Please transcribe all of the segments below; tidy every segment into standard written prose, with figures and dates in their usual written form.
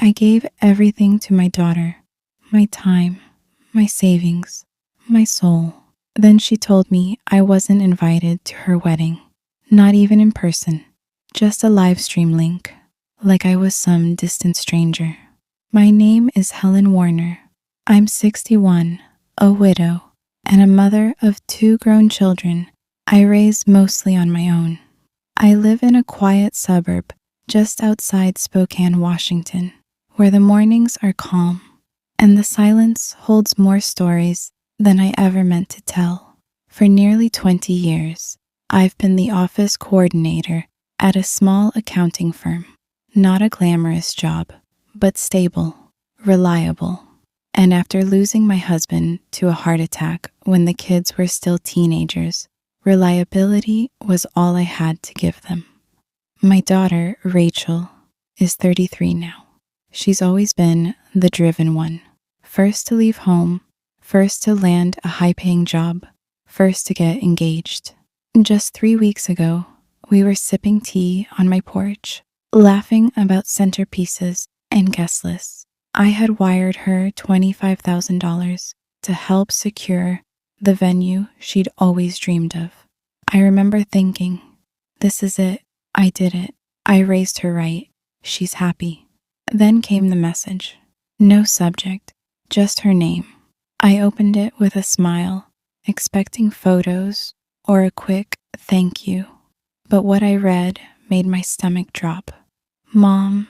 I gave everything to my daughter, my time, my savings, my soul. Then she told me I wasn't invited to her wedding, not even in person, just a live stream link, like I was some distant stranger. My name is Helen Warner. I'm 61, a widow, and a mother of 2 grown children I raised mostly on my own. I live in a quiet suburb just outside Spokane, Washington, where the mornings are calm and the silence holds more stories than I ever meant to tell. For nearly 20 years, I've been the office coordinator at a small accounting firm. Not a glamorous job, but stable, reliable. And after losing my husband to a heart attack when the kids were still teenagers, reliability was all I had to give them. My daughter, Rachel, is 33 now. She's always been the driven one. First to leave home, first to land a high-paying job, first to get engaged. Just 3 weeks ago, we were sipping tea on my porch, laughing about centerpieces and guest lists. I had wired her $25,000 to help secure the venue she'd always dreamed of. I remember thinking, this is it. I did it. I raised her right. She's happy. Then came the message. No subject, just her name. I opened it with a smile, expecting photos or a quick thank you. But what I read made my stomach drop. Mom,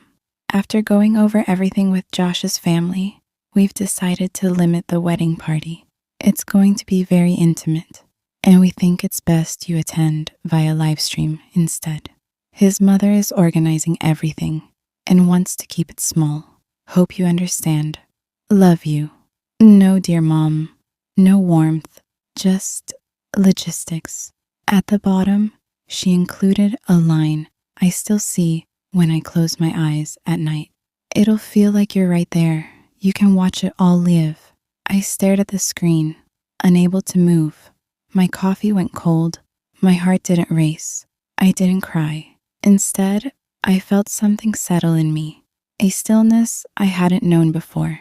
after going over everything with Josh's family, we've decided to limit the wedding party. It's going to be very intimate, and we think it's best you attend via livestream instead. His mother is organizing everything and wants to keep it small. Hope you understand. Love you. No, dear Mom, no warmth, just logistics. At the bottom, she included a line I still see when I close my eyes at night. It'll feel like you're right there. You can watch it all live. I stared at the screen, unable to move. My coffee went cold. My heart didn't race. I didn't cry. Instead, I felt something settle in me, a stillness I hadn't known before.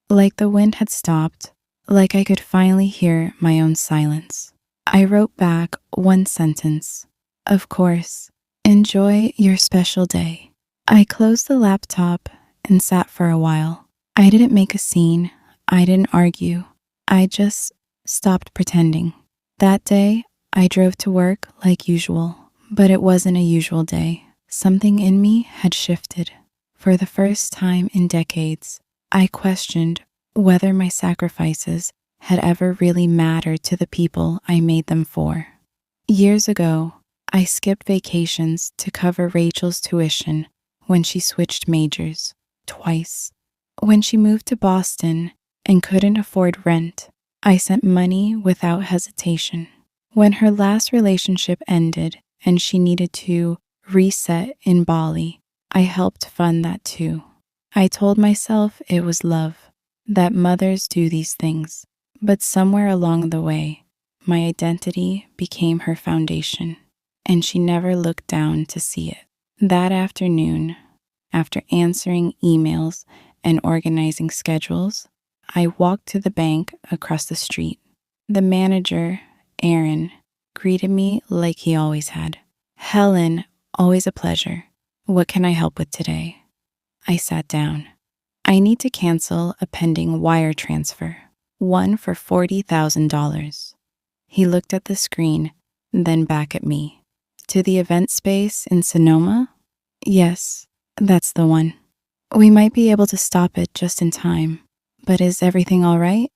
Like the wind had stopped, like I could finally hear my own silence. I wrote back one sentence. Of course. Enjoy your special day. I closed the laptop and sat for a while. I didn't make a scene. I didn't argue. I just stopped pretending. That day, I drove to work like usual, but it wasn't a usual day. Something in me had shifted. For the first time in decades, I questioned whether my sacrifices had ever really mattered to the people I made them for. Years ago, I skipped vacations to cover Rachel's tuition when she switched majors, twice. When she moved to Boston and couldn't afford rent, I sent money without hesitation. When her last relationship ended and she needed to reset in Bali, I helped fund that too. I told myself it was love, that mothers do these things. But somewhere along the way, my identity became her foundation, and she never looked down to see it. That afternoon, after answering emails and organizing schedules, I walked to the bank across the street. The manager, Aaron, greeted me like he always had. Helen, always a pleasure. What can I help with today? I sat down. I need to cancel a pending wire transfer, one for $40,000. He looked at the screen, then back at me. To the event space in Sonoma? Yes, that's the one. We might be able to stop it just in time, but is everything all right?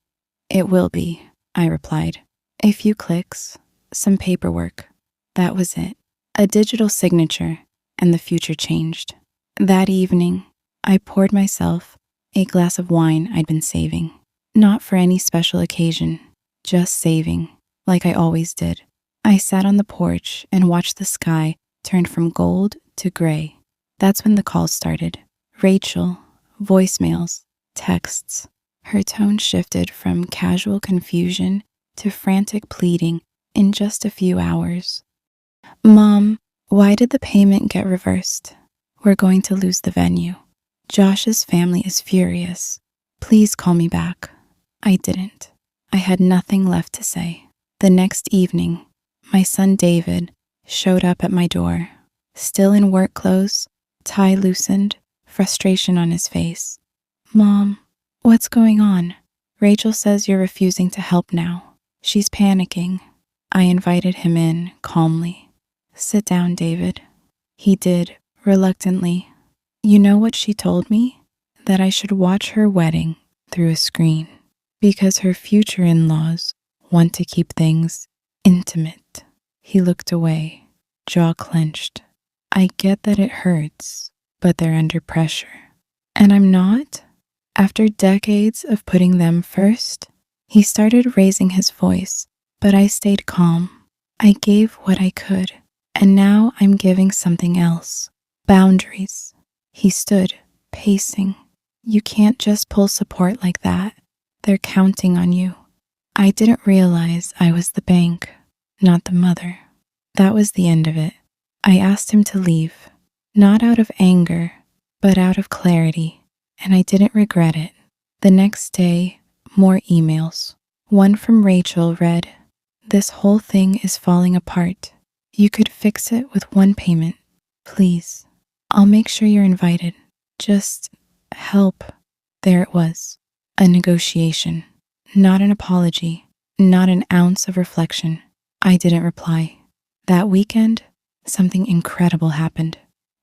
It will be, I replied. A few clicks, some paperwork. That was it. A digital signature, and the future changed. That evening, I poured myself a glass of wine I'd been saving. Not for any special occasion, just saving, like I always did. I sat on the porch and watched the sky turn from gold to gray. That's when the calls started. Rachel, voicemails, texts. Her tone shifted from casual confusion to frantic pleading in just a few hours. Mom, why did the payment get reversed? We're going to lose the venue. Josh's family is furious. Please call me back. I didn't. I had nothing left to say. The next evening, my son David showed up at my door, still in work clothes, tie loosened, frustration on his face. Mom, what's going on? Rachel says you're refusing to help now. She's panicking. I invited him in calmly. Sit down, David. He did, reluctantly. You know what she told me? That I should watch her wedding through a screen because her future in-laws want to keep things intimate. He looked away, jaw clenched. I get that it hurts, but they're under pressure. And I'm not? After decades of putting them first, he started raising his voice, but I stayed calm. I gave what I could, and now I'm giving something else. Boundaries. He stood, pacing. You can't just pull support like that. They're counting on you. I didn't realize I was the bank, not the mother. That was the end of it. I asked him to leave, not out of anger, but out of clarity, and I didn't regret it. The next day, more emails. One from Rachel read, "This whole thing is falling apart. You could fix it with one payment. Please. I'll make sure you're invited. Just help." There it was. A negotiation. Not an apology. Not an ounce of reflection. I didn't reply. That weekend, something incredible happened.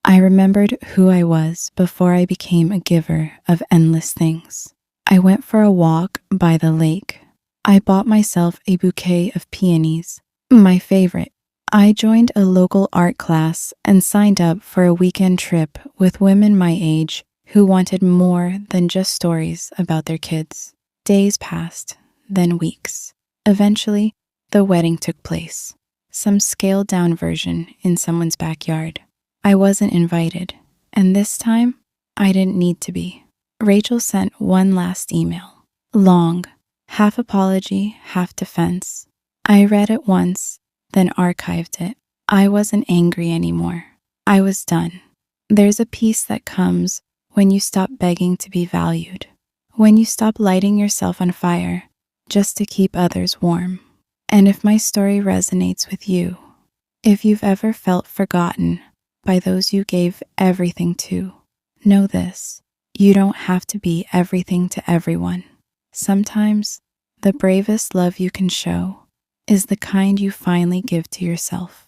I remembered who I was before I became a giver of endless things. I went for a walk by the lake. I bought myself a bouquet of peonies, my favorite. I joined a local art class and signed up for a weekend trip with women my age who wanted more than just stories about their kids. Days passed, then weeks. Eventually, the wedding took place. Some scaled-down version in someone's backyard. I wasn't invited, and this time, I didn't need to be. Rachel sent one last email. Long, half apology, half defense. I read it once, then archived it. I wasn't angry anymore. I was done. There's a peace that comes when you stop begging to be valued, when you stop lighting yourself on fire just to keep others warm. And if my story resonates with you, if you've ever felt forgotten by those you gave everything to, know this: you don't have to be everything to everyone. Sometimes the bravest love you can show is the kind you finally give to yourself.